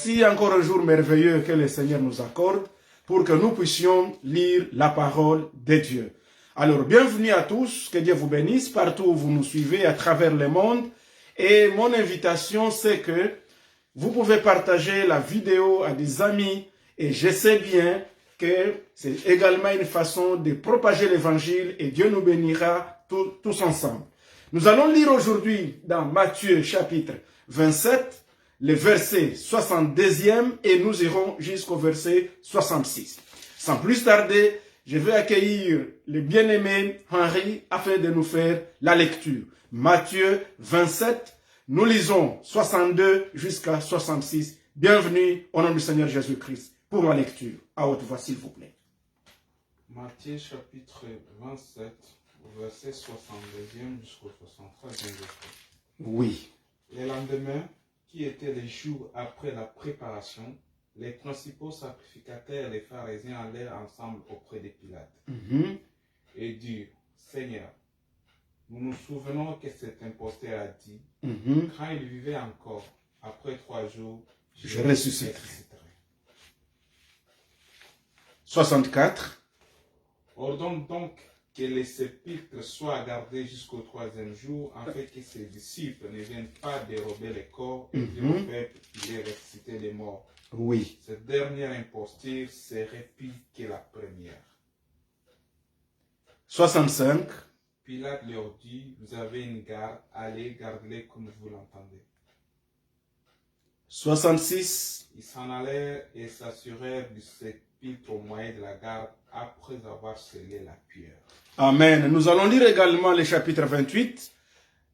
Voici encore un jour merveilleux que le Seigneur nous accorde pour que nous puissions lire la parole de Dieu. Alors, bienvenue à tous, que Dieu vous bénisse partout où vous nous suivez à travers le monde. Et mon invitation, c'est que vous pouvez partager la vidéo à des amis et je sais bien que c'est également une façon de propager l'évangile et Dieu nous bénira tous ensemble. Nous allons lire aujourd'hui dans Matthieu chapitre 27, le verset 62e et nous irons jusqu'au verset 66. Sans plus tarder, je vais accueillir le bien-aimé Henri afin de nous faire la lecture. Matthieu 27, nous lisons 62 jusqu'à 66. Bienvenue au nom du Seigneur Jésus-Christ pour ma lecture. À haute voix, s'il vous plaît. Matthieu chapitre 27, verset 62e jusqu'au 63e. Oui. Le lendemain, qui était les jours après la préparation, les principaux sacrificateurs et les pharisiens allèrent ensemble auprès de Pilate et dirent, Seigneur, nous nous souvenons que cet imposteur a dit, quand il vivait encore, après 3 jours, je ressusciterai. 64. Ordonne donc que les sépulcres soient gardés jusqu'au 3e jour, afin que ses disciples ne viennent pas dérober les corps et dire au peuple qu'il est ressuscité des morts. Oui. Cette dernière imposture serait pire que la première. 65. Pilate leur dit, vous avez une garde, allez, gardez-les comme vous l'entendez. 66. Ils s'en allèrent et s'assurèrent du sépulcre au moyen de la garde, après avoir scellé la pierre. Amen. Nous allons lire également le chapitre 28,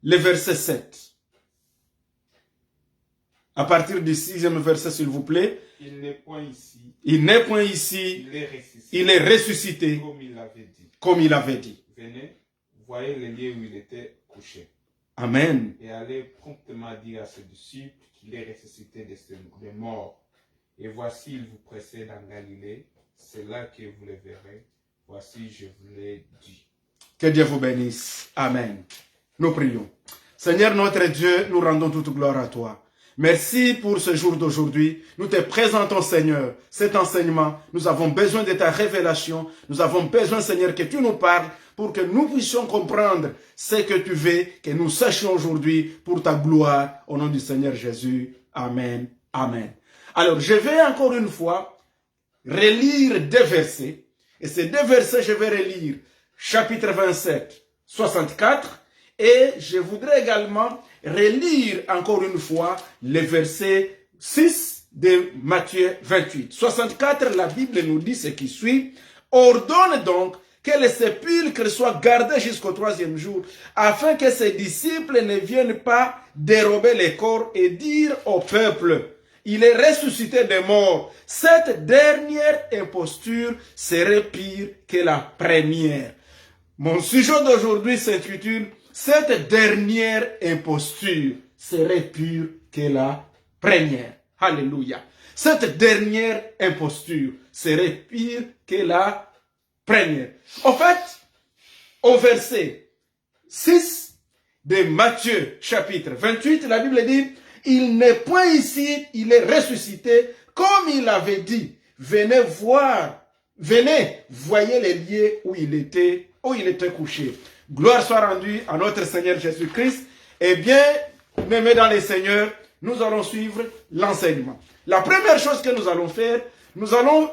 le verset 7. À partir du 6e verset, s'il vous plaît. Il n'est point ici. Il n'est point ici. Il est ressuscité. Comme il l'avait dit. Comme il avait dit. Venez, voyez le lieu où il était couché. Amen. Et allez promptement dire à ses disciples qu'il est ressuscité des morts. Et voici, il vous précède en Galilée. C'est là que vous le verrez. Voici, je vous l'ai dit. Que Dieu vous bénisse. Amen. Nous prions. Seigneur notre Dieu, nous rendons toute gloire à toi. Merci pour ce jour d'aujourd'hui. Nous te présentons, Seigneur, cet enseignement. Nous avons besoin de ta révélation. Nous avons besoin, Seigneur, que tu nous parles pour que nous puissions comprendre ce que tu veux, que nous sachions aujourd'hui pour ta gloire. Au nom du Seigneur Jésus. Amen. Amen. Alors, je vais encore une fois relire 2 versets. Et ces 2 versets, je vais relire chapitre 27, 64. Et je voudrais également relire encore une fois le verset 6 de Matthieu 28. 64, la Bible nous dit ce qui suit. Ordonne donc que les sépulcres soient gardés jusqu'au 3e jour, afin que ses disciples ne viennent pas dérober les corps et dire au peuple, il est ressuscité des morts. Cette dernière imposture serait pire que la première. Mon sujet d'aujourd'hui s'intitule cette dernière imposture serait pire que la première. Alléluia. Cette dernière imposture serait pire que la première. En fait, au verset 6 de Matthieu chapitre 28, la Bible dit, il n'est point ici, il est ressuscité, comme il avait dit. Venez voir, venez, voyez les lieux où il était couché. Gloire soit rendue à notre Seigneur Jésus-Christ. Et bien, aimés dans les Seigneurs, nous allons suivre l'enseignement. La première chose que nous allons faire, nous allons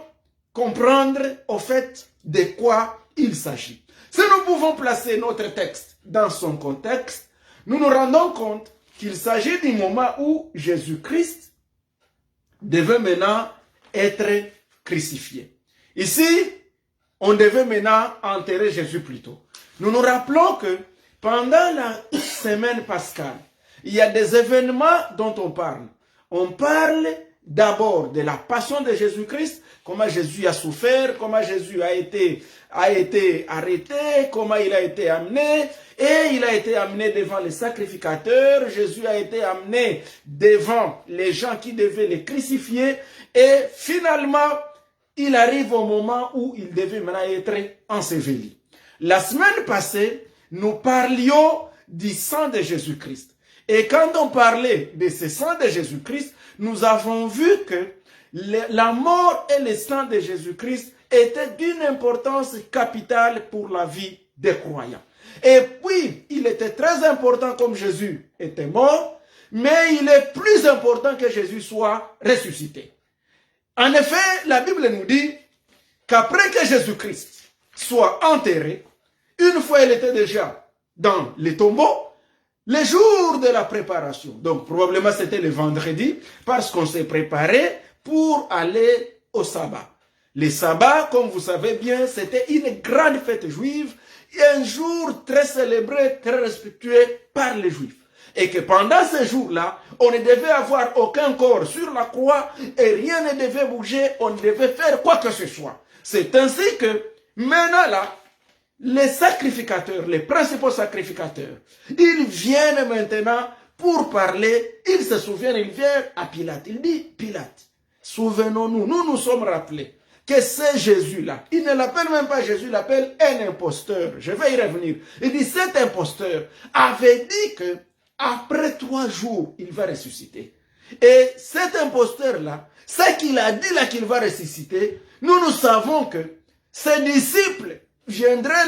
comprendre au fait de quoi il s'agit. Si nous pouvons placer notre texte dans son contexte, nous nous rendons compte qu'il s'agit du moment où Jésus-Christ devait maintenant être crucifié. Ici, on devait maintenant enterrer Jésus plus tôt. Nous nous rappelons que pendant la semaine pascale, il y a des événements dont on parle. On parle d'abord de la passion de Jésus-Christ, comment Jésus a souffert, comment Jésus a été arrêté, comment il a été amené, et il a été amené devant les sacrificateurs, Jésus a été amené devant les gens qui devaient les crucifier, et finalement, il arrive au moment où il devait maintenant être enseveli. La semaine passée, nous parlions du sang de Jésus-Christ. Et quand on parlait de ce sang de Jésus-Christ, nous avons vu que la mort et le sang de Jésus-Christ étaient d'une importance capitale pour la vie des croyants. Et puis, il était très important comme Jésus était mort, mais il est plus important que Jésus soit ressuscité. En effet, la Bible nous dit qu'après que Jésus-Christ soit enterré, une fois il était déjà dans les tombeaux, le jour de la préparation, donc probablement c'était le vendredi, parce qu'on s'est préparé pour aller au sabbat. Le sabbat, comme vous savez bien, c'était une grande fête juive, et un jour très célébré, très respectué par les Juifs. Et que pendant ce jour-là, on ne devait avoir aucun corps sur la croix et rien ne devait bouger, on ne devait faire quoi que ce soit. C'est ainsi que maintenant là, les sacrificateurs, les principaux sacrificateurs, ils viennent maintenant pour parler, ils se souviennent, ils viennent à Pilate. Il dit, Pilate, souvenons-nous, nous nous sommes rappelés que c'est Jésus-là. Il ne l'appelle même pas Jésus, il l'appelle un imposteur. Je vais y revenir. Il dit, cet imposteur avait dit que après 3 jours, il va ressusciter. Et cet imposteur-là, ce qu'il a dit là qu'il va ressusciter, nous savons que ses disciples viendraient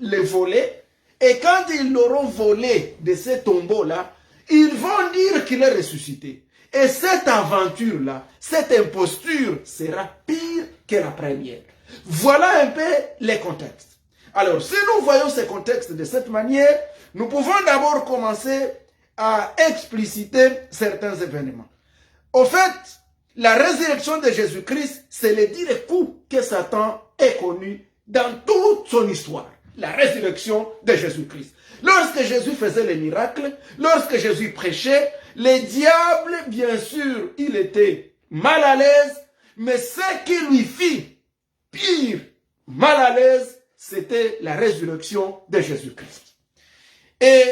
les voler, et quand ils l'auront volé de ces tombeaux-là, ils vont dire qu'il est ressuscité. Et cette aventure-là, cette imposture sera pire que la première. Voilà un peu les contextes. Alors, si nous voyons ces contextes de cette manière, nous pouvons d'abord commencer à expliciter certains événements. Au fait, la résurrection de Jésus-Christ, c'est le dire coup que Satan est connu dans toute son histoire. La résurrection de Jésus-Christ. Lorsque Jésus faisait les miracles, lorsque Jésus prêchait, le diable, bien sûr, il était mal à l'aise, mais ce qui lui fit pire mal à l'aise, c'était la résurrection de Jésus-Christ. Et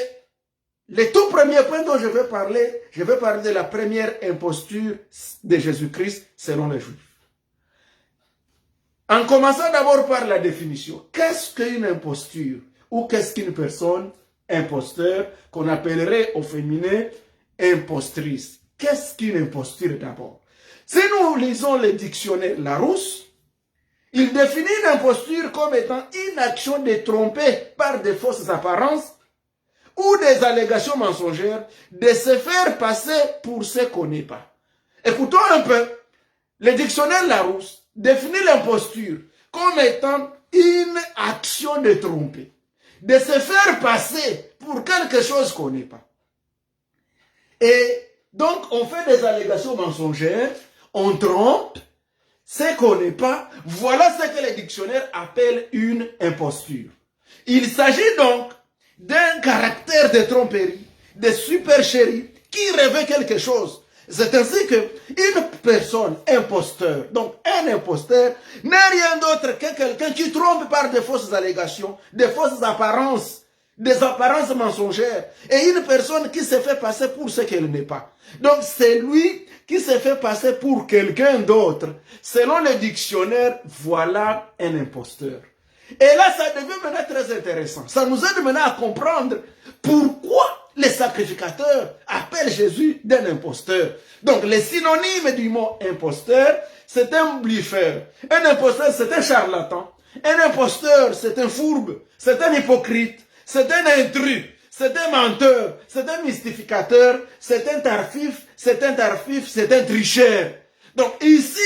le tout premier point dont je vais parler de la première imposture de Jésus-Christ selon les Juifs. En commençant d'abord par la définition. Qu'est-ce qu'une imposture? Ou qu'est-ce qu'une personne imposteur, qu'on appellerait au féminin impostrice? Qu'est-ce qu'une imposture d'abord? Si nous lisons le dictionnaire Larousse, il définit une imposture comme étant une action de tromper par de fausses apparences ou des allégations mensongères, de se faire passer pour ce qu'on n'est pas. Écoutons un peu. Le dictionnaire Larousse définit l'imposture comme étant une action de tromper, de se faire passer pour quelque chose qu'on n'est pas. Et donc, on fait des allégations mensongères, on trompe ce qu'on n'est pas. Voilà ce que le dictionnaire appelle une imposture. Il s'agit donc d'un caractère de tromperie, de supercherie, qui revêt quelque chose. C'est ainsi qu'une personne imposteur, donc un imposteur, n'est rien d'autre que quelqu'un qui trompe par de fausses allégations, de fausses apparences, des apparences mensongères, et une personne qui se fait passer pour ce qu'elle n'est pas. Donc c'est lui qui se fait passer pour quelqu'un d'autre. Selon le dictionnaire, voilà un imposteur. Et là, ça devient maintenant très intéressant. Ça nous aide maintenant à comprendre pourquoi les sacrificateurs appellent Jésus d'un imposteur. Donc, les synonymes du mot imposteur, c'est un bluffeur. Un imposteur, c'est un charlatan. Un imposteur, c'est un fourbe. C'est un hypocrite. C'est un intrus. C'est un menteur. C'est un mystificateur. C'est un tarfif. C'est un tarfif. C'est un tricheur. Donc, ici,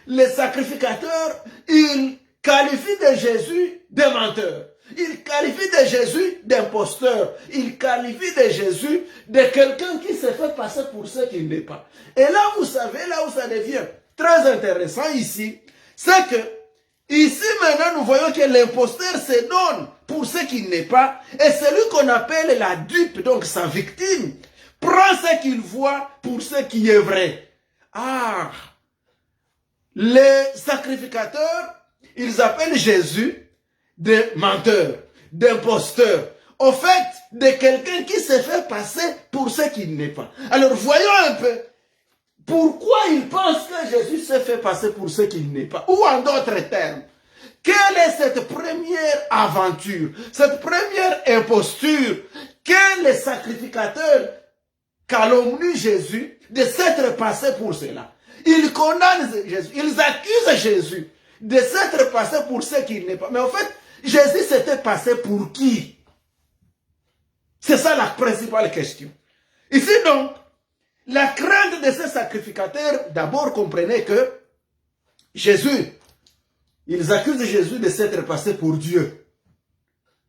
les sacrificateurs, ils qualifie de Jésus de menteur. Il qualifie de Jésus d'imposteur. Il qualifie de Jésus de quelqu'un qui se fait passer pour ce qu'il n'est pas. Et là, vous savez, là où ça devient très intéressant ici, c'est que ici maintenant, nous voyons que l'imposteur se donne pour ce qu'il n'est pas. Et celui qu'on appelle la dupe, donc sa victime, prend ce qu'il voit pour ce qui est vrai. Ah! Les sacrificateurs, ils appellent Jésus de menteur, d'imposteur. Au fait, de quelqu'un qui se fait passer pour ce qu'il n'est pas. Alors, voyons un peu pourquoi ils pensent que Jésus se fait passer pour ce qu'il n'est pas. Ou en d'autres termes, quelle est cette première aventure, cette première imposture que les sacrificateurs calomnient Jésus de s'être passé pour cela. Ils condamnent Jésus, ils accusent Jésus de s'être passé pour ce qu'il n'est pas. Mais en fait, Jésus s'était passé pour qui? C'est ça la principale question. Ici donc, la crainte de ces sacrificateurs, d'abord comprenez que Jésus, ils accusent Jésus de s'être passé pour Dieu.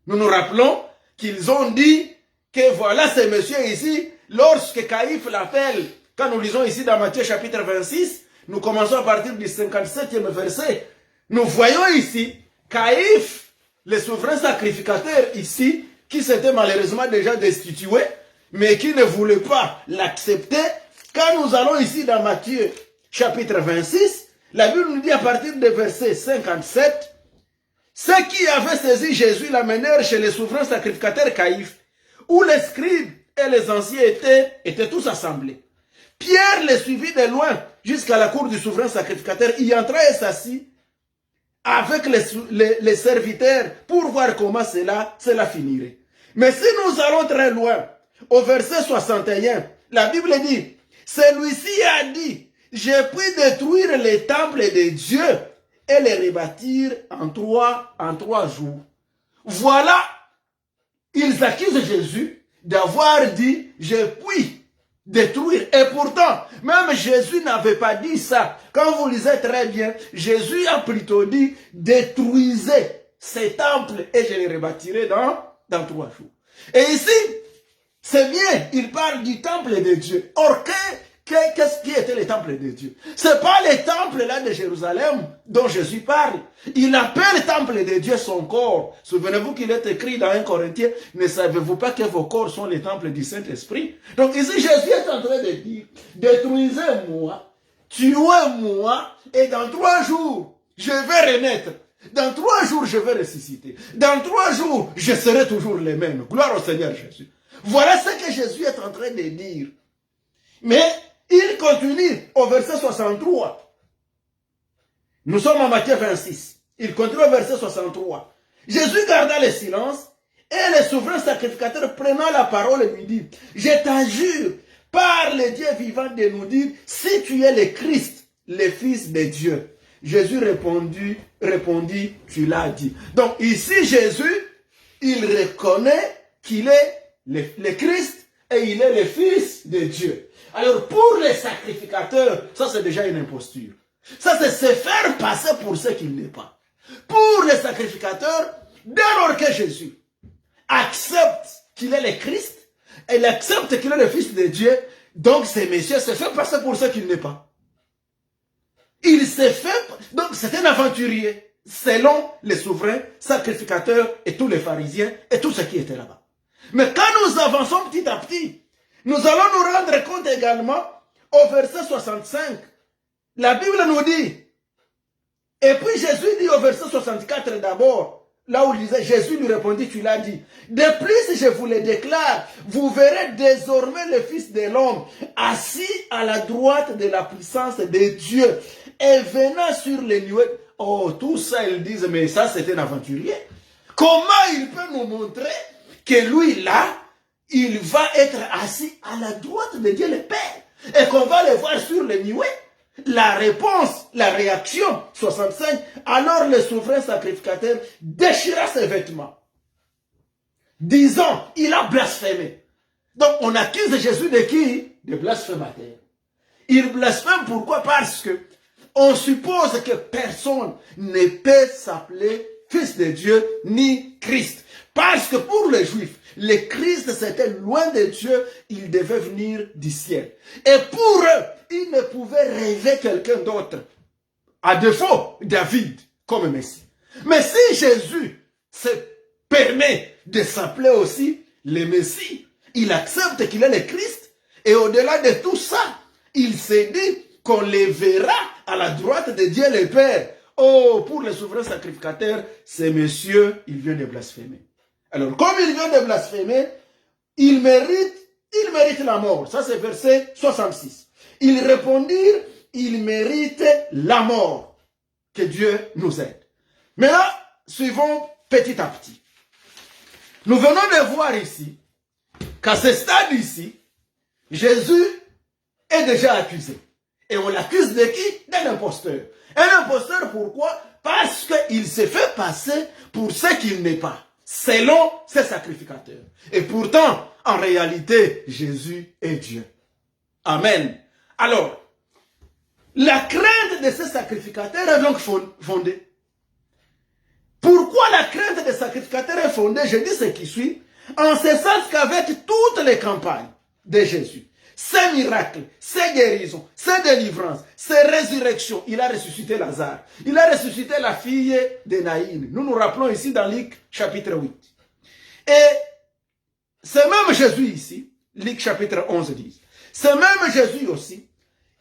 Nous nous rappelons qu'ils ont dit que voilà ce monsieur ici, lorsque Caïphe l'appelle, quand nous lisons ici dans Matthieu chapitre 26, nous commençons à partir du 57e verset, nous voyons ici Caïphe, le souverain sacrificateur ici, qui s'était malheureusement déjà destitué, mais qui ne voulait pas l'accepter. Quand nous allons ici dans Matthieu chapitre 26, la Bible nous dit à partir du verset 57, ceux qui avaient saisi Jésus l'amenèrent chez les souverains sacrificateurs Caïphe, où les scribes et les anciens étaient tous assemblés. Pierre les suivit de loin jusqu'à la cour du souverain sacrificateur. Il entra et s'assit avec les serviteurs pour voir comment cela finirait. Mais si nous allons très loin, au verset 61, la Bible dit, celui-ci a dit, j'ai pu détruire les temples de Dieu et les rebâtir en trois jours. Voilà, ils accusent Jésus d'avoir dit, j'ai pu détruire. Et pourtant, même Jésus n'avait pas dit ça. Quand vous lisez très bien, Jésus a plutôt dit, détruisez ces temples et je les rebâtirai dans 3 jours. Et ici, c'est bien, il parle du temple de Dieu. Or, qu'est-ce qui était le temple de Dieu? Ce n'est pas le temple là de Jérusalem dont Jésus parle. Il appelle le temple de Dieu son corps. Souvenez-vous qu'il est écrit dans 1 Corinthiens, ne savez-vous pas que vos corps sont les temples du Saint-Esprit? Donc ici, Jésus est en train de dire, détruisez-moi, tuez-moi, et dans 3 jours, je vais renaître. Dans 3 jours, je vais ressusciter. Dans 3 jours, je serai toujours le même. Gloire au Seigneur Jésus. Voilà ce que Jésus est en train de dire. Mais il continue au verset 63. Nous sommes en Matthieu 26. Il continue au verset 63. Jésus garda le silence et le souverain sacrificateur prenant la parole lui dit, je t'injure par le Dieu vivant de nous dire si tu es le Christ, le Fils de Dieu. Jésus répondit, tu l'as dit. Donc ici Jésus, il reconnaît qu'il est le Christ et il est le Fils de Dieu. Alors pour les sacrificateurs, ça c'est déjà une imposture. Ça c'est se faire passer pour ce qu'il n'est pas. Pour les sacrificateurs, dès lors que Jésus accepte qu'il est le Christ, et il accepte qu'il est le Fils de Dieu, donc ces messieurs se fait passer pour ce qu'il n'est pas. Il se fait, donc c'est un aventurier, selon les souverains, sacrificateurs et tous les pharisiens et tous ceux qui étaient là-bas. Mais quand nous avançons petit à petit, nous allons nous rendre compte également au verset 65. La Bible nous dit, et puis Jésus dit au verset 64 d'abord, là où il disait, Jésus lui répondit, tu l'as dit. De plus, je vous le déclare, vous verrez désormais le Fils de l'homme assis à la droite de la puissance de Dieu et venant sur les nuées. Oh, tout ça, ils disent, mais ça, c'est un aventurier. Comment il peut nous montrer que lui, là, il va être assis à la droite de Dieu le Père et qu'on va le voir sur les nuées? La réponse, la réaction, 65, alors le souverain sacrificateur déchira ses vêtements, disant, il a blasphémé. Donc on accuse Jésus de qui? De blasphémateur. Il blasphème pourquoi? Parce que on suppose que personne ne peut s'appeler Fils de Dieu ni Christ. Parce que pour les Juifs, le Christ c'était loin de Dieu, il devait venir du ciel. Et pour eux, ils ne pouvaient rêver quelqu'un d'autre. À défaut, David, comme Messie. Mais si Jésus se permet de s'appeler aussi le Messie, il accepte qu'il est le Christ. Et au-delà de tout ça, il s'est dit qu'on les verra à la droite de Dieu le Père. Oh, pour les souverains sacrificateurs, ces messieurs, il vient de blasphémer. Alors, comme il vient de blasphémer, il mérite la mort. Ça, c'est verset 66. Ils répondirent, il mérite la mort. Que Dieu nous aide. Mais là, suivons petit à petit. Nous venons de voir ici, qu'à ce stade ici, Jésus est déjà accusé. Et on l'accuse de qui? D'un imposteur. Un imposteur, pourquoi? Parce qu'il s'est fait passer pour ce qu'il n'est pas, selon ses sacrificateurs. Et pourtant, en réalité, Jésus est Dieu. Amen. Alors, la crainte de ces sacrificateurs est donc fondée. Pourquoi la crainte des sacrificateurs est fondée? Je dis ce qui suit. En ce sens qu'avec toutes les campagnes de Jésus, ses miracles, ses guérisons, ses délivrances, ses résurrections, il a ressuscité Lazare. Il a ressuscité la fille de Naïn. Nous nous rappelons ici dans Luc chapitre 8. Et ce même Jésus ici, Luc chapitre 11 dit, ce même Jésus aussi,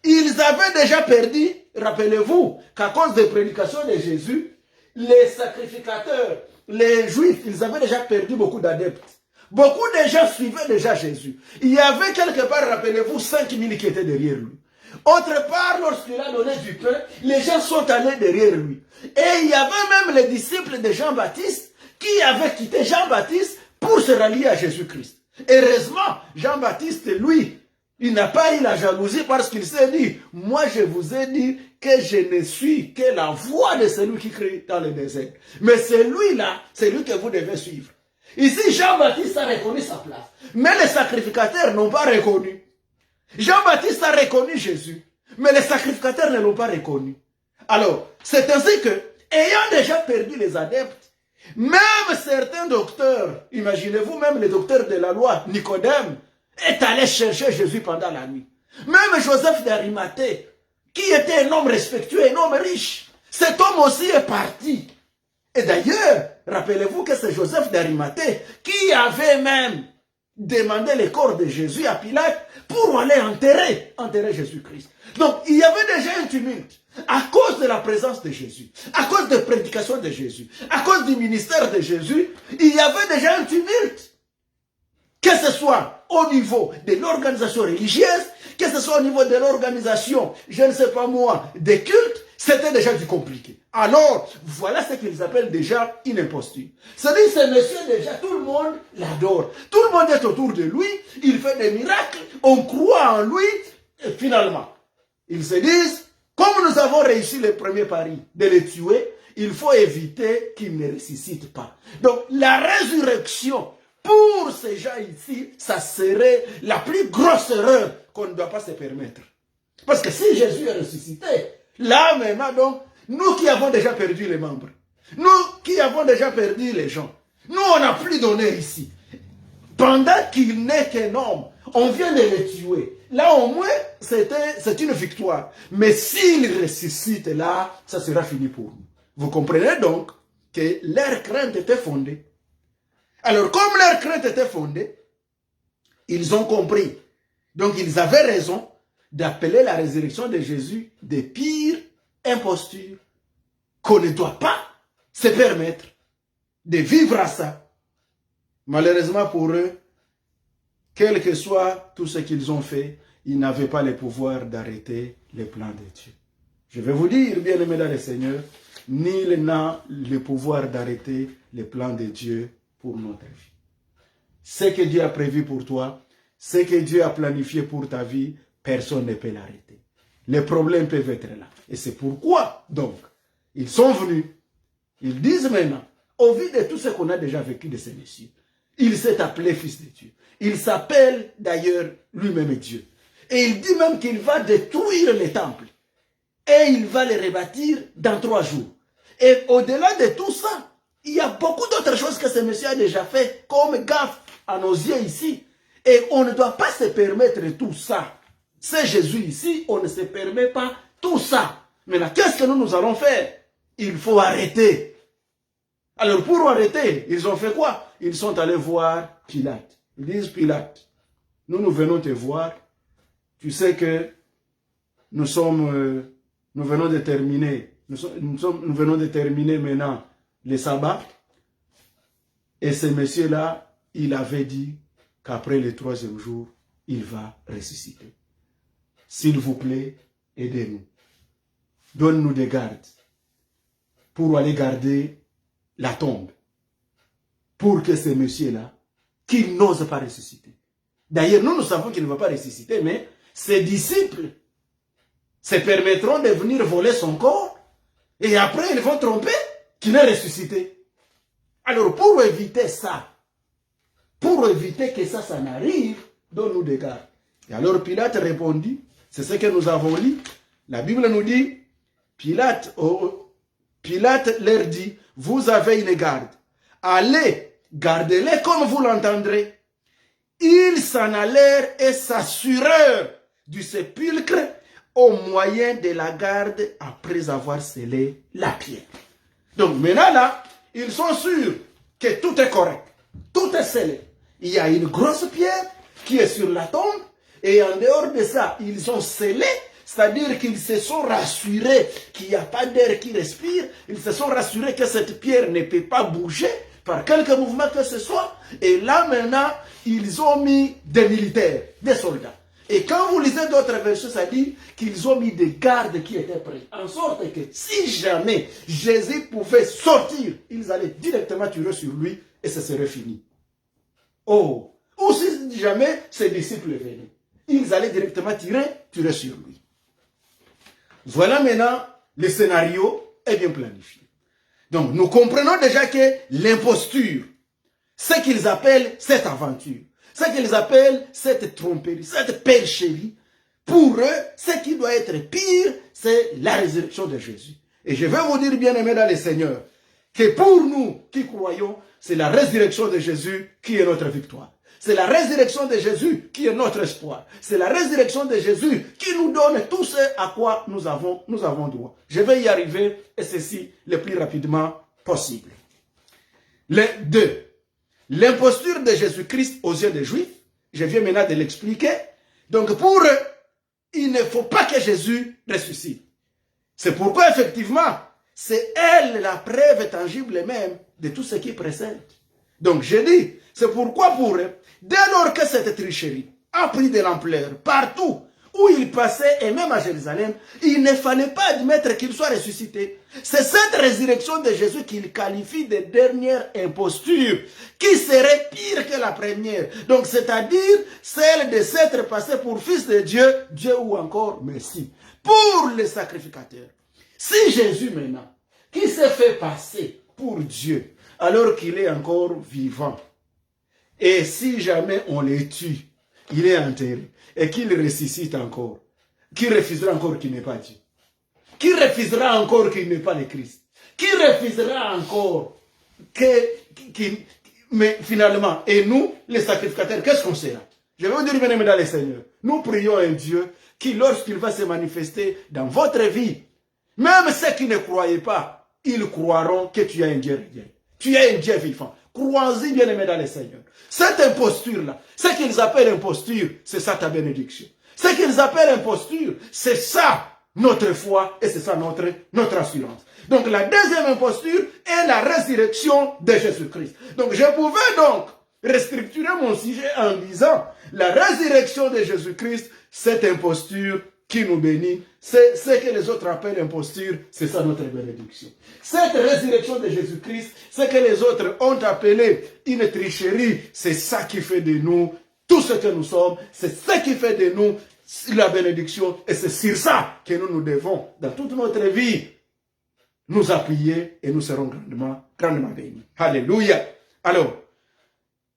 ils avaient déjà perdu, rappelez-vous, qu'à cause des prédications de Jésus, les sacrificateurs, les Juifs, ils avaient déjà perdu beaucoup d'adeptes. Beaucoup de gens suivaient déjà Jésus. Il y avait quelque part, rappelez-vous, 5000 qui étaient derrière lui. Autre part, lorsqu'il a donné du pain, les gens sont allés derrière lui. Et il y avait même les disciples de Jean-Baptiste qui avaient quitté Jean-Baptiste pour se rallier à Jésus-Christ. Heureusement, Jean-Baptiste, lui, il n'a pas eu la jalousie parce qu'il s'est dit, moi je vous ai dit que je ne suis que la voix de celui qui crie dans le désert. Mais celui-là, c'est lui que vous devez suivre. Ici, Jean-Baptiste a reconnu sa place. Mais les sacrificateurs n'ont pas reconnu. Jean-Baptiste a reconnu Jésus. Mais les sacrificateurs ne l'ont pas reconnu. Alors, c'est ainsi que, ayant déjà perdu les adeptes, même certains docteurs, imaginez-vous même les docteurs de la loi, Nicodème, est allé chercher Jésus pendant la nuit. Même Joseph d'Arimathée, qui était un homme respectueux, un homme riche, cet homme aussi est parti. Et d'ailleurs, rappelez-vous que c'est Joseph d'Arimathée qui avait même demandé le corps de Jésus à Pilate pour aller enterrer Jésus-Christ. Donc, il y avait déjà un tumulte à cause de la présence de Jésus, à cause des prédications de Jésus, à cause du ministère de Jésus, il y avait déjà un tumulte. Que ce soit au niveau de l'organisation religieuse, que ce soit au niveau de l'organisation, je ne sais pas moi, des cultes, c'était déjà du compliqué. Alors, voilà ce qu'ils appellent déjà une imposture. C'est-à-dire, ce monsieur déjà, tout le monde l'adore. Tout le monde est autour de lui, il fait des miracles, on croit en lui, et finalement, ils se disent, comme nous avons réussi le premier pari de le tuer, il faut éviter qu'il ne ressuscite pas. Donc, la résurrection, pour ces gens ici, ça serait la plus grosse erreur qu'on ne doit pas se permettre. Parce que si Jésus est ressuscité, là maintenant donc, nous qui avons déjà perdu les membres, nous qui avons déjà perdu les gens, nous on n'a plus donné ici. Pendant qu'il n'est qu'un homme, on vient de le tuer. Là au moins, c'est une victoire. Mais s'il ressuscite là, ça sera fini pour nous. Vous comprenez donc que leur crainte était fondée. Alors, comme leur crainte était fondée, ils ont compris. Donc, ils avaient raison d'appeler la résurrection de Jésus des pires impostures qu'on ne doit pas se permettre de vivre à ça. Malheureusement pour eux, quel que soit tout ce qu'ils ont fait, ils n'avaient pas le pouvoir d'arrêter les plans de Dieu. Je vais vous dire, bien-aimés dans le Seigneur, nul n'a le pouvoir d'arrêter les plans de Dieu pour notre vie. Ce que Dieu a prévu pour toi, ce que Dieu a planifié pour ta vie, personne ne peut l'arrêter. Les problèmes peuvent être là. Et c'est pourquoi, donc, ils sont venus, ils disent maintenant, au vu de tout ce qu'on a déjà vécu de ces messieurs, il s'est appelé fils de Dieu. Il s'appelle d'ailleurs lui-même Dieu. Et il dit même qu'il va détruire les temples. Et il va les rebâtir dans 3 jours. Et au-delà de tout ça, il y a beaucoup d'autres choses que ce monsieur a déjà fait, comme gaffe à nos yeux ici. Et on ne doit pas se permettre tout ça. C'est Jésus ici, on ne se permet pas tout ça. Maintenant, qu'est-ce que nous allons faire? Il faut arrêter. Alors, pour arrêter, ils ont fait quoi? Ils sont allés voir Pilate. Ils disent, Pilate, nous venons te voir. Tu sais que nous venons de terminer maintenant le sabbat. Et ce monsieur-là, il avait dit qu'après le 3e jour, il va ressusciter. S'il vous plaît, aidez-nous. Donne-nous des gardes pour aller garder la tombe. Pour que ce monsieur-là, qu'il n'ose pas ressusciter. D'ailleurs, nous savons qu'il ne va pas ressusciter, mais ses disciples se permettront de venir voler son corps et après ils vont tromper qu'il est ressuscité. Alors pour éviter ça, pour éviter que ça n'arrive, donne-nous des gardes. Et alors Pilate répondit, c'est ce que nous avons lu, la Bible nous dit, Pilate leur dit, vous avez une garde, allez, gardez-les comme vous l'entendrez. Ils s'en allèrent et s'assurèrent du sépulcre au moyen de la garde après avoir scellé la pierre. Donc maintenant là, ils sont sûrs que tout est correct, tout est scellé. Il y a une grosse pierre qui est sur la tombe et en dehors de ça, ils ont scellé, c'est-à-dire qu'ils se sont rassurés qu'il n'y a pas d'air qui respire, ils se sont rassurés que cette pierre ne peut pas bouger par quelque mouvement que ce soit. Et là maintenant, ils ont mis des militaires, des soldats. Et quand vous lisez d'autres versets, ça dit qu'ils ont mis des gardes qui étaient prêts. En sorte que si jamais Jésus pouvait sortir, ils allaient directement tirer sur lui et ce serait fini. Oh! Ou si jamais ses disciples venaient, ils allaient directement tirer sur lui. Voilà maintenant, le scénario est bien planifié. Donc nous comprenons déjà que l'imposture, ce qu'ils appellent cette aventure, ce qu'ils appellent cette tromperie, cette percherie, pour eux, ce qui doit être pire, c'est la résurrection de Jésus. Et je vais vous dire, bien-aimés dans le Seigneur, que pour nous qui croyons, c'est la résurrection de Jésus qui est notre victoire. C'est la résurrection de Jésus qui est notre espoir. C'est la résurrection de Jésus qui nous donne tout ce à quoi nous avons droit. Je vais y arriver, et ceci le plus rapidement possible. Les deux. L'imposture de Jésus-Christ aux yeux des Juifs, je viens maintenant de l'expliquer. Donc pour eux, il ne faut pas que Jésus ressuscite. C'est pourquoi effectivement, c'est elle la preuve tangible même de tout ce qui précède. Donc je dis, c'est pourquoi pour eux, dès lors que cette tricherie a pris de l'ampleur partout où il passait et même à Jérusalem, il ne fallait pas admettre qu'il soit ressuscité. C'est cette résurrection de Jésus qu'il qualifie de dernière imposture, qui serait pire que la première. Donc c'est-à-dire celle de s'être passé pour fils de Dieu, Dieu ou encore Messie. Pour les sacrificateurs, si Jésus maintenant, qui s'est fait passer pour Dieu, alors qu'il est encore vivant, et si jamais on le tue, il est enterré, et qu'il ressuscite encore, qui refusera encore qu'il n'est pas Dieu? Qui refusera encore qu'il n'est pas le Christ? Qui refusera encore mais finalement, et nous, les sacrificateurs, qu'est-ce qu'on sera? Je vais vous dire, bien-aimés dans le Seigneur, nous prions un Dieu qui, lorsqu'il va se manifester dans votre vie, même ceux qui ne croyaient pas, ils croiront que tu es un Dieu réel. Tu es un Dieu vivant. Crois-y, bien-aimés dans le Seigneur. Cette imposture-là, ce qu'ils appellent imposture, c'est ça ta bénédiction. Ce qu'ils appellent imposture, c'est ça notre foi et c'est ça notre assurance. Donc la deuxième imposture est la résurrection de Jésus-Christ. Donc je pouvais donc restructurer mon sujet en disant la résurrection de Jésus-Christ, cette imposture qui nous bénit, c'est ce que les autres appellent imposture, c'est ça notre bénédiction. Cette résurrection de Jésus-Christ, ce que les autres ont appelé une tricherie, c'est ça qui fait de nous tout ce que nous sommes, c'est ce qui fait de nous la bénédiction, et c'est sur ça que nous devons, dans toute notre vie, nous appuyer et nous serons grandement bénis. Alléluia. Alors,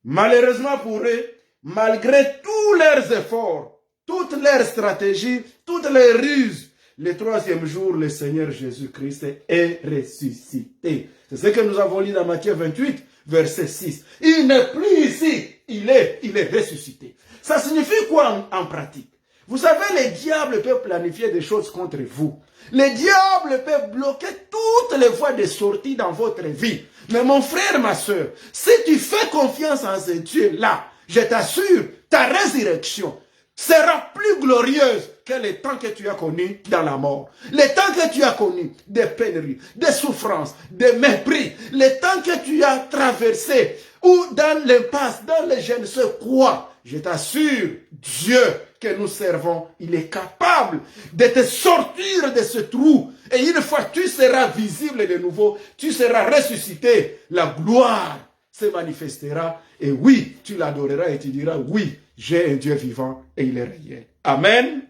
malheureusement pour eux, malgré tous leurs efforts, toutes leurs stratégies, toutes les ruses, le troisième jour, le Seigneur Jésus-Christ est ressuscité. C'est ce que nous avons lu dans Matthieu 28, verset 6. Il n'est plus ici, il est ressuscité. Ça signifie quoi en pratique? Vous savez, le diable peut planifier des choses contre vous. Le diable peut bloquer toutes les voies de sortie dans votre vie. Mais mon frère, ma soeur, si tu fais confiance en ce Dieu-là, je t'assure, ta résurrection sera plus glorieuse que le temps que tu as connu dans la mort. Le temps que tu as connu des pénuries, des souffrances, des mépris. Le temps que tu as traversé ou dans l'impasse, dans le je ne sais quoi. Je t'assure, Dieu que nous servons, il est capable de te sortir de ce trou. Et une fois que tu seras visible de nouveau, tu seras ressuscité. La gloire se manifestera. Et oui, tu l'adoreras et tu diras, oui, j'ai un Dieu vivant et il est réel. Amen.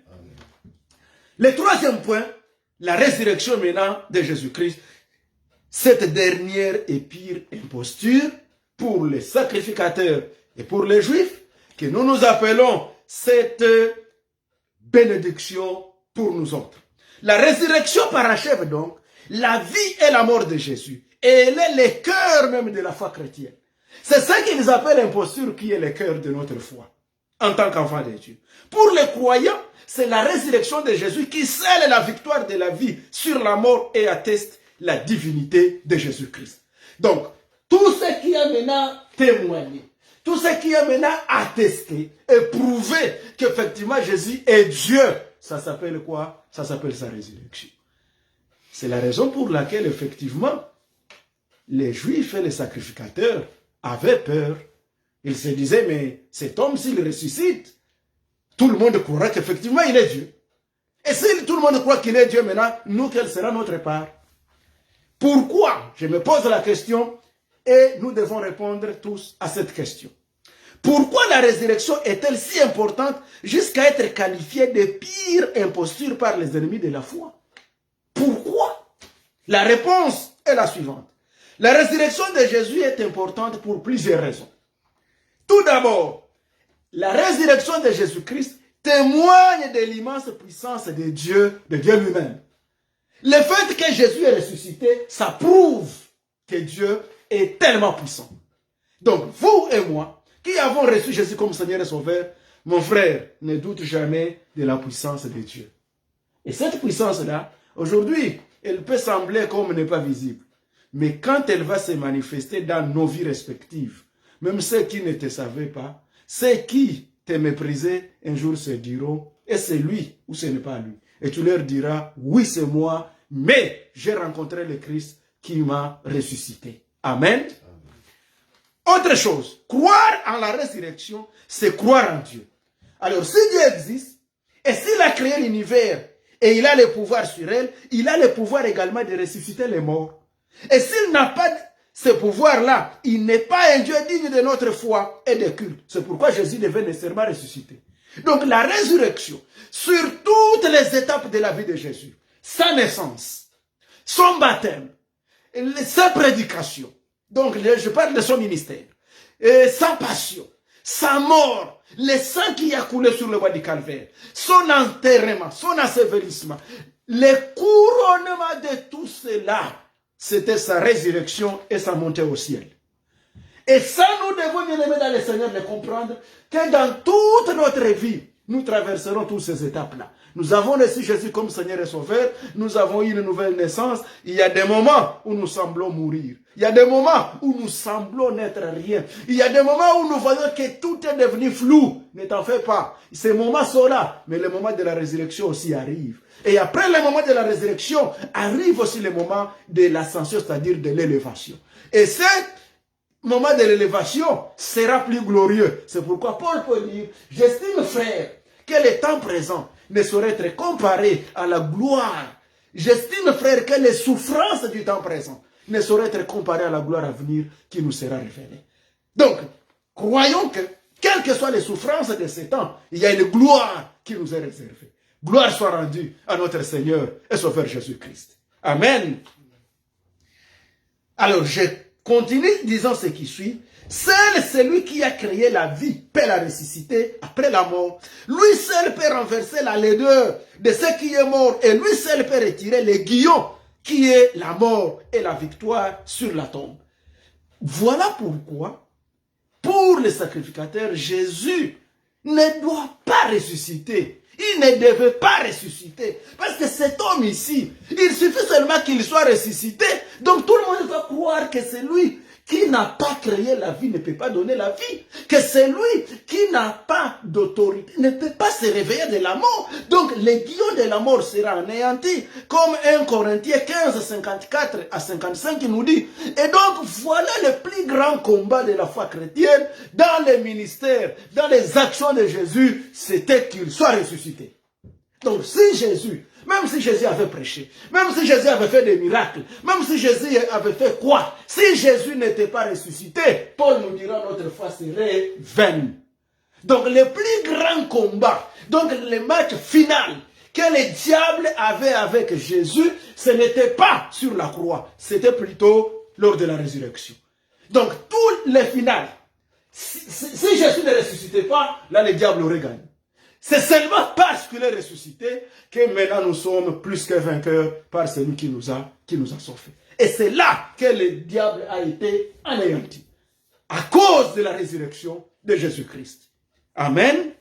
Le troisième point, la résurrection maintenant de Jésus-Christ. Cette dernière et pire imposture pour les sacrificateurs et pour les Juifs, que nous appelons cette bénédiction pour nous autres. La résurrection parachève donc la vie et la mort de Jésus. Et elle est le cœur même de la foi chrétienne. C'est ça qu'ils appellent imposture qui est le cœur de notre foi, en tant qu'enfant de Dieu. Pour les croyants, c'est la résurrection de Jésus qui scelle la victoire de la vie sur la mort et atteste la divinité de Jésus-Christ. Donc, tout ce qui a maintenant témoigné, tout ce qui a maintenant attesté et prouvé qu'effectivement Jésus est Dieu, ça s'appelle quoi? Ça s'appelle sa résurrection. C'est la raison pour laquelle, effectivement, les Juifs et les sacrificateurs avaient peur. Ils se disaient, mais cet homme, s'il ressuscite, tout le monde croira qu'effectivement il est Dieu. Et si tout le monde croit qu'il est Dieu maintenant, nous, quelle sera notre part? Pourquoi? Je me pose la question et nous devons répondre tous à cette question. Pourquoi la résurrection est-elle si importante jusqu'à être qualifiée de pire imposture par les ennemis de la foi? Pourquoi? La réponse est la suivante. La résurrection de Jésus est importante pour plusieurs raisons. Tout d'abord, la résurrection de Jésus-Christ témoigne de l'immense puissance de Dieu lui-même. Le fait que Jésus est ressuscité, ça prouve que Dieu est tellement puissant. Donc, vous et moi, qui avons reçu Jésus comme Seigneur et Sauveur, mon frère, ne doute jamais de la puissance de Dieu. Et cette puissance-là, aujourd'hui, elle peut sembler comme n'est pas visible. Mais quand elle va se manifester dans nos vies respectives, même ceux qui ne te savaient pas, ceux qui te méprisaient, un jour se diront, et c'est lui ou ce n'est pas lui. Et tu leur diras, oui c'est moi, mais j'ai rencontré le Christ qui m'a ressuscité. Amen. Autre chose, croire en la résurrection, c'est croire en Dieu. Alors si Dieu existe, et s'il a créé l'univers, et il a le pouvoir sur elle, il a le pouvoir également de ressusciter les morts. Et s'il n'a pas ce pouvoir-là, il n'est pas un Dieu digne de notre foi et de culte. C'est pourquoi Jésus devait nécessairement ressusciter. Donc la résurrection, sur toutes les étapes de la vie de Jésus, sa naissance, son baptême, sa prédication, donc je parle de son ministère, sa passion, sa mort, le sang qui a coulé sur le bois du calvaire, son enterrement, son ensevelissement, le couronnement de tout cela, c'était sa résurrection et sa montée au ciel. Et ça, nous devons, bien aimés dans le Seigneur, le comprendre, que dans toute notre vie, nous traverserons toutes ces étapes-là. Nous avons reçu Jésus comme Seigneur et Sauveur, nous avons eu une nouvelle naissance. Il y a des moments où nous semblons mourir. Il y a des moments où nous semblons n'être rien. Il y a des moments où nous voyons que tout est devenu flou. Ne t'en fais pas. Ces moments sont là, mais le moment de la résurrection aussi arrive. Et après le moment de la résurrection, arrive aussi le moment de l'ascension, c'est-à-dire de l'élévation. Et ce moment de l'élévation sera plus glorieux. C'est pourquoi Paul peut dire, j'estime, frère, que le temps présent ne saurait être comparé à la gloire. J'estime, frère, que les souffrances du temps présent ne sauraient être comparées à la gloire à venir qui nous sera révélée. Donc, croyons que, quelles que soient les souffrances de ce temps, il y a une gloire qui nous est réservée. Gloire soit rendue à notre Seigneur et Sauveur Jésus-Christ. Amen. Alors, je continue disant ce qui suit. Seul celui qui a créé la vie peut la ressusciter après la mort. Lui seul peut renverser la laideur de ce qui est mort. Et lui seul peut retirer l'aiguillon qui est la mort et la victoire sur la tombe. Voilà pourquoi, pour les sacrificateurs, Jésus ne doit pas ressusciter. Il ne devait pas ressusciter. Parce que cet homme ici, il suffit seulement qu'il soit ressuscité. Donc tout le monde va croire que c'est lui qui n'a pas créé la vie ne peut pas donner la vie. Que c'est lui qui n'a pas d'autorité, ne peut pas se réveiller de la mort. Donc l'aiguillon de la mort sera anéanti. Comme 1 Corinthiens 15, 54 à 55 nous dit. Et donc voilà le plus grand combat de la foi chrétienne dans les ministères, dans les actions de Jésus, c'était qu'il soit ressuscité. Donc si Jésus, même si Jésus avait prêché, même si Jésus avait fait des miracles, même si Jésus avait fait quoi, si Jésus n'était pas ressuscité, Paul nous dira notre foi serait vaine. Donc le plus grand combat Donc le match final que le diable avait avec Jésus, ce n'était pas sur la croix, c'était plutôt lors de la résurrection. Donc tous les finales, si Jésus ne ressuscitait pas, là le diable aurait gagné. C'est seulement parce qu'il est ressuscité que maintenant nous sommes plus que vainqueurs par celui qui nous a sauvés. Et c'est là que le diable a été anéanti, à cause de la résurrection de Jésus-Christ. Amen.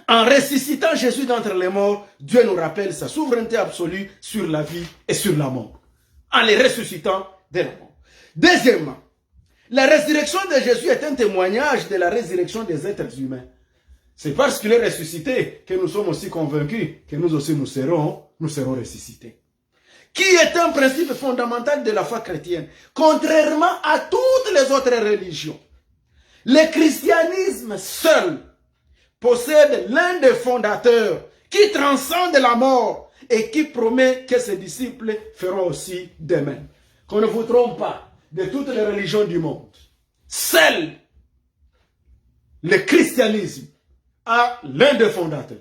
En ressuscitant Jésus d'entre les morts, Dieu nous rappelle sa souveraineté absolue sur la vie et sur la mort. En les ressuscitant de la mort. Deuxièmement, la résurrection de Jésus est un témoignage de la résurrection des êtres humains. C'est parce qu'il est ressuscité que nous sommes aussi convaincus que nous aussi nous serons ressuscités. Qui est un principe fondamental de la foi chrétienne, contrairement à toutes les autres religions. Le christianisme seul possède l'un des fondateurs qui transcende la mort et qui promet que ses disciples feront aussi de même. Qu'on ne vous trompe pas, de toutes les religions du monde, seul le christianisme a l'un des fondateurs.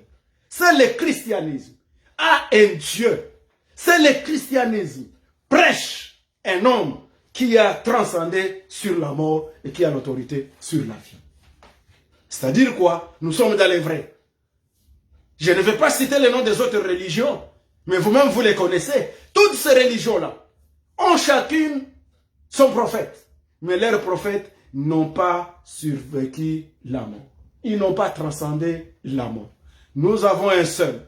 C'est le christianisme a un Dieu. C'est le christianisme prêche un homme qui a transcendé sur la mort et qui a l'autorité sur la vie. C'est-à-dire quoi? Nous sommes dans les vrais. Je ne vais pas citer les noms des autres religions, mais vous-même vous les connaissez. Toutes ces religions-là ont chacune son prophète. Mais leurs prophètes n'ont pas survécu la mort. Ils n'ont pas transcendé la mort. Nous avons un seul.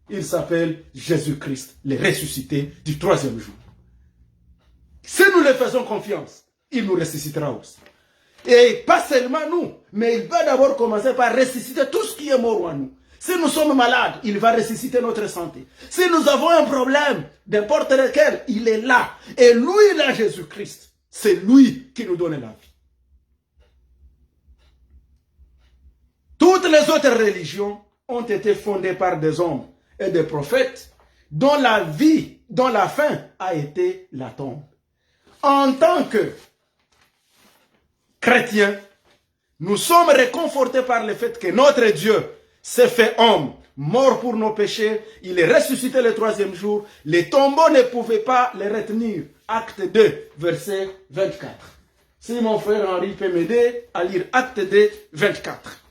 Il s'appelle Jésus-Christ, le ressuscité du troisième jour. Si nous le faisons confiance, il nous ressuscitera aussi. Et pas seulement nous, mais il va d'abord commencer par ressusciter tout ce qui est mort en nous. Si nous sommes malades, il va ressusciter notre santé. Si nous avons un problème, n'importe lequel, il est là. Et lui, là, Jésus-Christ, c'est lui qui nous donne la vie. Toutes les autres religions ont été fondées par des hommes et des prophètes dont la vie, dont la fin a été la tombe. En tant que chrétiens, nous sommes réconfortés par le fait que notre Dieu s'est fait homme, mort pour nos péchés, il est ressuscité le troisième jour, les tombeaux ne pouvaient pas le retenir. Acte 2, verset 24. Si mon frère Henri peut m'aider à lire Acte 2, 24.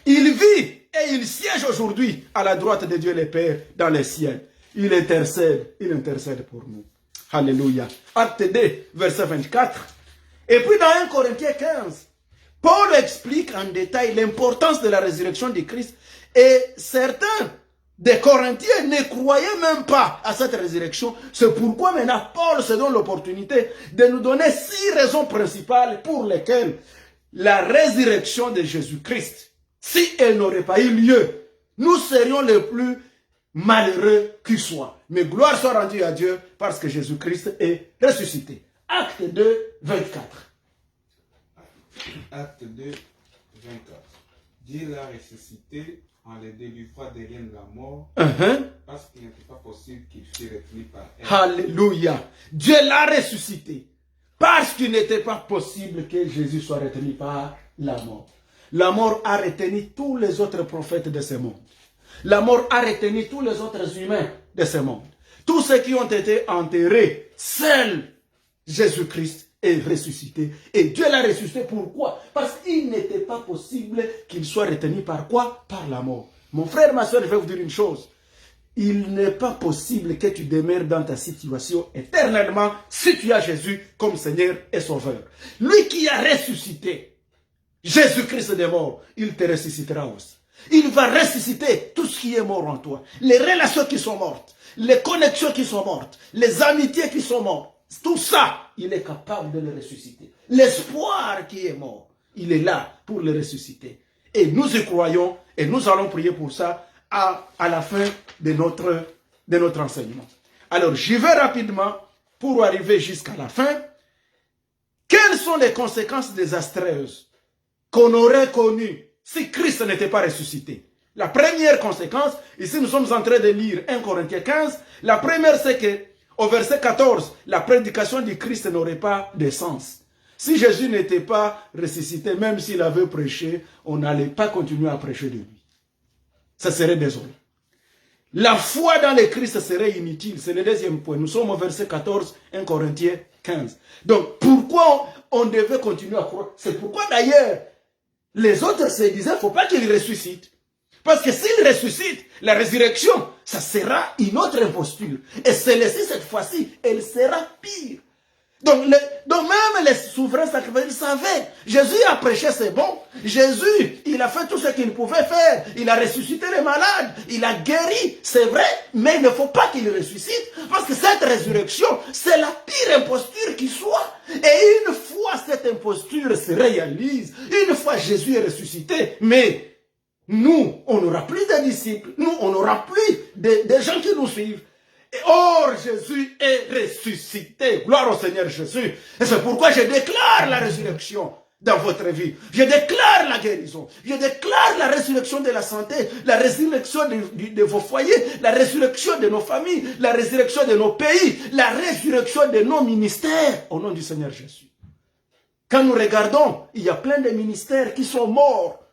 Il vit et il siège aujourd'hui à la droite de Dieu le Père dans les ciels. Il intercède pour nous. Alléluia. Acte 2, verset 24. Et puis dans 1 Corinthiens 15, Paul explique en détail l'importance de la résurrection de Christ. Et certains des Corinthiens ne croyaient même pas à cette résurrection. C'est pourquoi maintenant Paul se donne l'opportunité de nous donner 6 raisons principales pour lesquelles la résurrection de Jésus-Christ, si elle n'aurait pas eu lieu, nous serions les plus malheureux qui soient. Mais gloire soit rendue à Dieu parce que Jésus-Christ est ressuscité. Acte 2, 24. Acte 2, 24. Dieu l'a ressuscité en le délivrant des liens de la mort, parce qu'il n'était pas possible qu'il fût retenu par elle. Alléluia. Dieu l'a ressuscité parce qu'il n'était pas possible que Jésus soit retenu par la mort. La mort a retenu tous les autres prophètes de ce monde. La mort a retenu tous les autres humains de ce monde. Tous ceux qui ont été enterrés, seul Jésus-Christ est ressuscité. Et Dieu l'a ressuscité. Pourquoi? Parce qu'il n'était pas possible qu'il soit retenu par quoi? Par la mort. Mon frère, ma soeur, je vais vous dire une chose. Il n'est pas possible que tu demeures dans ta situation éternellement si tu as Jésus comme Seigneur et Sauveur. Lui qui a ressuscité Jésus-Christ des morts, il te ressuscitera aussi. Il va ressusciter tout ce qui est mort en toi. Les relations qui sont mortes, les connexions qui sont mortes, les amitiés qui sont mortes. Tout ça, il est capable de le ressusciter. L'espoir qui est mort, il est là pour le ressusciter. Et nous y croyons et nous allons prier pour ça à la fin de notre enseignement. Alors, j'y vais rapidement pour arriver jusqu'à la fin. Quelles sont les conséquences désastreuses qu'on aurait connues si Christ n'était pas ressuscité? La première conséquence, ici nous sommes en train de lire 1 Corinthiens 15, la première c'est que au verset 14, la prédication du Christ n'aurait pas de sens. Si Jésus n'était pas ressuscité, même s'il avait prêché, on n'allait pas continuer à prêcher de lui. ça serait désolant. La foi dans le Christ serait inutile. C'est le deuxième point. Nous sommes au verset 14, 1 Corinthiens 15. Donc, pourquoi on devait continuer à croire? C'est pourquoi d'ailleurs, les autres se disaient, il ne faut pas qu'il ressuscite. Parce que s'il ressuscite, la résurrection, ça sera une autre imposture. Et celle-ci, cette fois-ci, elle sera pire. Donc même les souverains sacrificateurs savaient. Jésus a prêché, c'est bon. Jésus, il a fait tout ce qu'il pouvait faire. Il a ressuscité les malades. Il a guéri, c'est vrai. Mais il ne faut pas qu'il ressuscite. Parce que cette résurrection, c'est la pire imposture qui soit. Et une fois cette imposture se réalise, une fois Jésus est ressuscité, mais nous, on n'aura plus de disciples. Nous, on n'aura plus de gens qui nous suivent. Or, Jésus est ressuscité. Gloire au Seigneur Jésus. Et c'est pourquoi je déclare la résurrection dans votre vie. Je déclare la guérison. Je déclare la résurrection de la santé, la résurrection de vos foyers, la résurrection de nos familles, la résurrection de nos pays, la résurrection de nos ministères. Au nom du Seigneur Jésus. Quand nous regardons, il y a plein de ministères qui sont morts.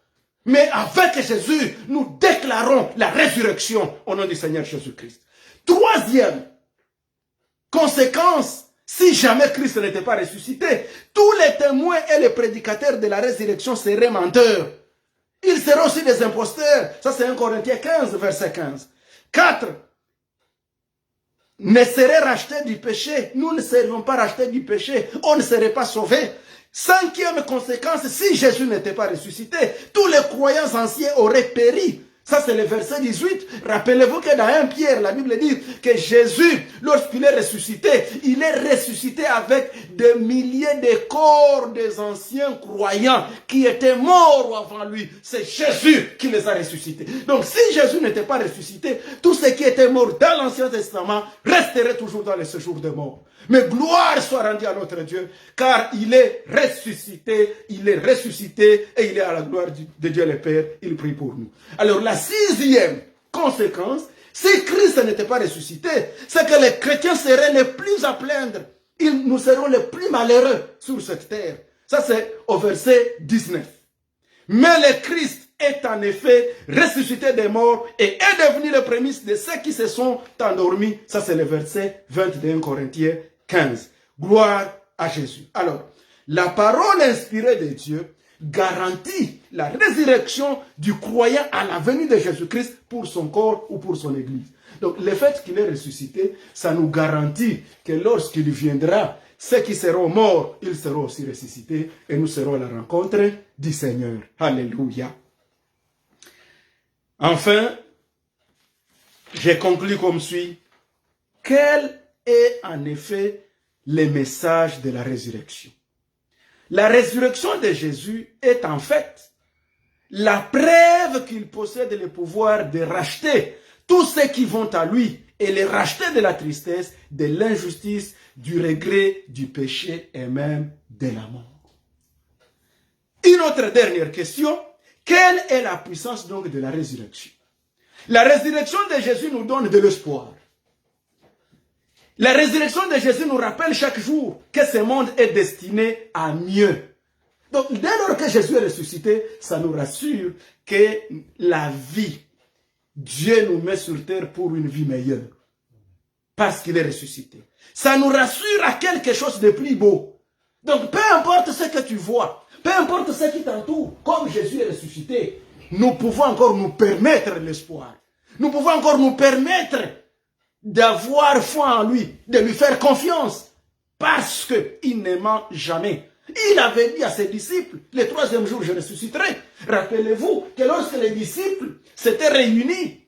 Mais avec Jésus, nous déclarons la résurrection au nom du Seigneur Jésus-Christ. Troisième conséquence, si jamais Christ n'était pas ressuscité, tous les témoins et les prédicateurs de la résurrection seraient menteurs. Ils seront aussi des imposteurs. Ça c'est 1 Corinthiens 15, verset 15. 4. Ne seraient rachetés du péché. Nous ne serions pas rachetés du péché. On ne serait pas sauvés. Cinquième conséquence, si Jésus n'était pas ressuscité, tous les croyants anciens auraient péri. Ça, c'est le verset 18. Rappelez-vous que dans 1 Pierre, la Bible dit que Jésus, lorsqu'il est ressuscité, il est ressuscité avec des milliers de corps des anciens croyants qui étaient morts avant lui. C'est Jésus qui les a ressuscités. Donc, si Jésus n'était pas ressuscité, tous ceux qui étaient morts dans l'Ancien Testament resteraient toujours dans le séjour des morts. Mais gloire soit rendue à notre Dieu, car il est ressuscité et il est à la gloire de Dieu le Père, il prie pour nous. Alors la sixième conséquence, si Christ n'était pas ressuscité, c'est que les chrétiens seraient les plus à plaindre. Nous serons les plus malheureux sur cette terre. Ça c'est au verset 19. Mais le Christ est en effet ressuscité des morts et est devenu le prémisse de ceux qui se sont endormis. Ça c'est le verset 21 Corinthiens 15. Gloire à Jésus. Alors, la parole inspirée de Dieu garantit la résurrection du croyant à la venue de Jésus-Christ pour son corps ou pour son église. Donc, le fait qu'il est ressuscité, ça nous garantit que lorsqu'il viendra, ceux qui seront morts, ils seront aussi ressuscités et nous serons à la rencontre du Seigneur. Alléluia. Enfin, j'ai conclu comme suit. Quel est en effet le message de la résurrection? La résurrection de Jésus est en fait la preuve qu'il possède le pouvoir de racheter tous ceux qui vont à lui et les racheter de la tristesse, de l'injustice, du regret, du péché et même de la mort. Une autre dernière question. Quelle est la puissance donc de la résurrection? La résurrection de Jésus nous donne de l'espoir. La résurrection de Jésus nous rappelle chaque jour que ce monde est destiné à mieux. Donc, dès lors que Jésus est ressuscité, ça nous rassure que la vie, Dieu nous met sur terre pour une vie meilleure. Parce qu'il est ressuscité. Ça nous rassure à quelque chose de plus beau. Donc, peu importe ce que tu vois, peu importe ce qui t'entoure, comme Jésus est ressuscité, nous pouvons encore nous permettre l'espoir. Nous pouvons encore nous permettre d'avoir foi en lui, de lui faire confiance, parce qu'il ne ment jamais. Il avait dit à ses disciples, le troisième jour je ressusciterai. Rappelez-vous que lorsque les disciples s'étaient réunis,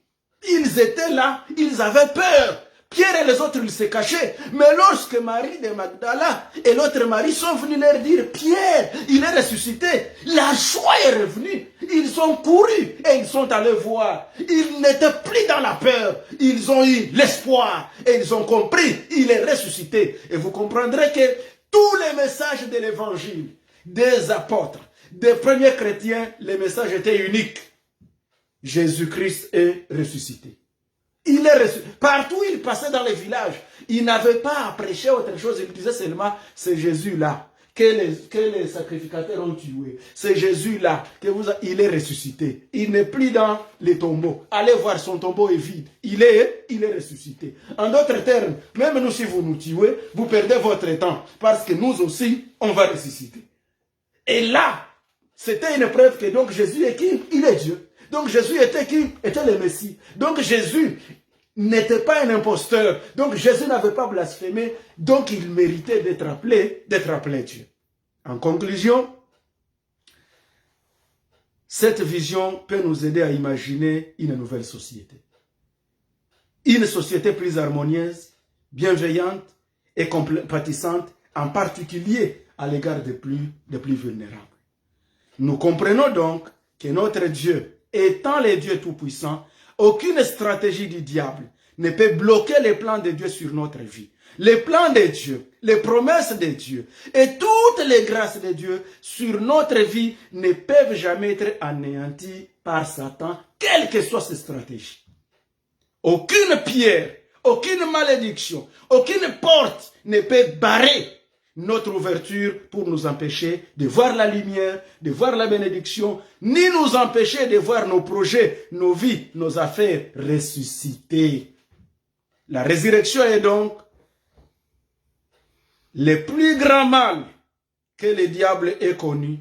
ils étaient là, ils avaient peur. Pierre et les autres, ils se cachaient. Mais lorsque Marie de Magdala et l'autre Marie sont venus leur dire, Pierre, il est ressuscité, la joie est revenue. Ils ont couru et ils sont allés voir. Ils n'étaient plus dans la peur. Ils ont eu l'espoir et ils ont compris, il est ressuscité. Et vous comprendrez que tous les messages de l'évangile, des apôtres, des premiers chrétiens, les messages étaient uniques. Jésus-Christ est ressuscité. Il est reçu. Partout où il passait dans les villages, il n'avait pas à prêcher autre chose. Il disait seulement, c'est Jésus là, que les sacrificateurs ont tué. C'est Jésus-là, il est ressuscité. Il n'est plus dans les tombeaux. Allez voir, son tombeau est vide. Il est ressuscité. En d'autres termes, même nous, si vous nous tuez, vous perdez votre temps. Parce que nous aussi, on va ressusciter. Et là, c'était une preuve que donc Jésus est qui? Il est Dieu. Donc Jésus était qui? Était le Messie. Donc Jésus n'était pas un imposteur. Donc Jésus n'avait pas blasphémé. Donc il méritait d'être appelé Dieu. En conclusion, cette vision peut nous aider à imaginer une nouvelle société. Une société plus harmonieuse, bienveillante et compatissante, en particulier à l'égard des plus vulnérables. Nous comprenons donc que notre Dieu, étant le Dieu tout-puissant, aucune stratégie du diable ne peut bloquer les plans de Dieu sur notre vie. Les plans de Dieu, les promesses de Dieu et toutes les grâces de Dieu sur notre vie ne peuvent jamais être anéanties par Satan, quelle que soit ses stratégies. Aucune pierre, aucune malédiction, aucune porte ne peut barrer notre ouverture pour nous empêcher de voir la lumière, de voir la bénédiction, ni nous empêcher de voir nos projets, nos vies, nos affaires ressusciter. La résurrection est donc le plus grand mal que le diable ait connu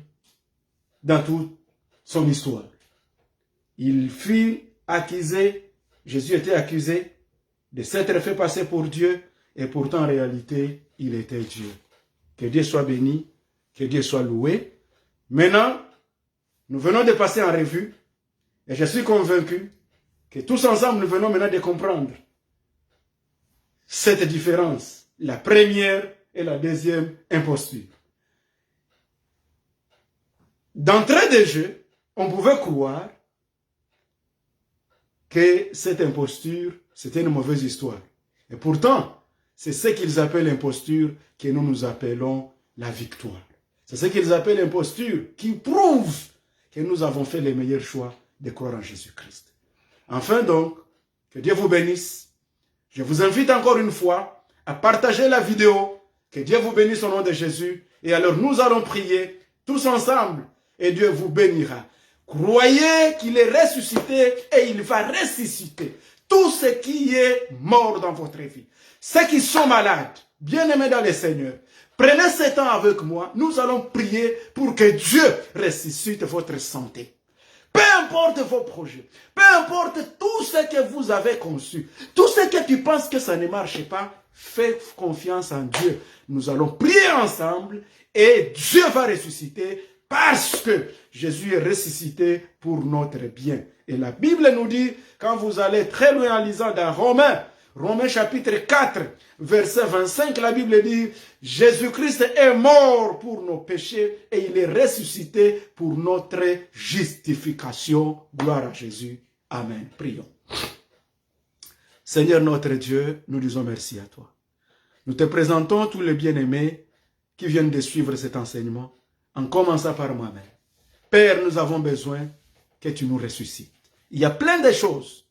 dans toute son histoire. Il fut accusé, Jésus était accusé de s'être fait passer pour Dieu, et pourtant en réalité, il était Dieu. Que Dieu soit béni, que Dieu soit loué. Maintenant, nous venons de passer en revue, et je suis convaincu que tous ensemble, nous venons maintenant de comprendre cette différence, la première et la deuxième imposture. D'entrée de jeu, on pouvait croire que cette imposture, c'était une mauvaise histoire. Et pourtant, c'est ce qu'ils appellent l'imposture que nous appelons la victoire. C'est ce qu'ils appellent l'imposture qui prouve que nous avons fait les meilleurs choix de croire en Jésus-Christ. Enfin donc, que Dieu vous bénisse. Je vous invite encore une fois à partager la vidéo. Que Dieu vous bénisse au nom de Jésus. Et alors nous allons prier tous ensemble et Dieu vous bénira. Croyez qu'il est ressuscité et il va ressusciter tout ce qui est mort dans votre vie. Ceux qui sont malades, bien-aimés dans le Seigneur, prenez ce temps avec moi. Nous allons prier pour que Dieu ressuscite votre santé. Peu importe vos projets, peu importe tout ce que vous avez conçu, tout ce que tu penses que ça ne marche pas, fais confiance en Dieu. Nous allons prier ensemble et Dieu va ressusciter parce que Jésus est ressuscité pour notre bien. Et la Bible nous dit, quand vous allez très loin en lisant dans Romains chapitre 4, verset 25, la Bible dit, Jésus-Christ est mort pour nos péchés et il est ressuscité pour notre justification. Gloire à Jésus. Amen. Prions. Seigneur notre Dieu, nous disons merci à toi. Nous te présentons tous les bien-aimés qui viennent de suivre cet enseignement, en commençant par moi-même. Père, nous avons besoin que tu nous ressuscites. Il y a plein de choses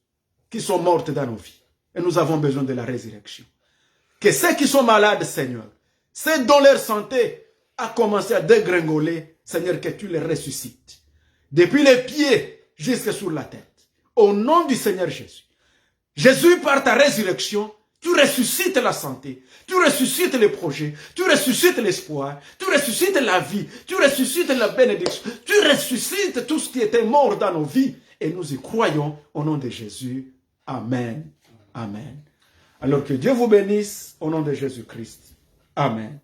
qui sont mortes dans nos vies. Et nous avons besoin de la résurrection. Que ceux qui sont malades, Seigneur, ceux dont leur santé a commencé à dégringoler, Seigneur, que tu les ressuscites. Depuis les pieds jusqu'à sur la tête. Au nom du Seigneur Jésus. Jésus, par ta résurrection, tu ressuscites la santé, tu ressuscites les projets, tu ressuscites l'espoir, tu ressuscites la vie, tu ressuscites la bénédiction, tu ressuscites tout ce qui était mort dans nos vies. Et nous y croyons au nom de Jésus. Amen. Amen. Alors que Dieu vous bénisse au nom de Jésus-Christ. Amen.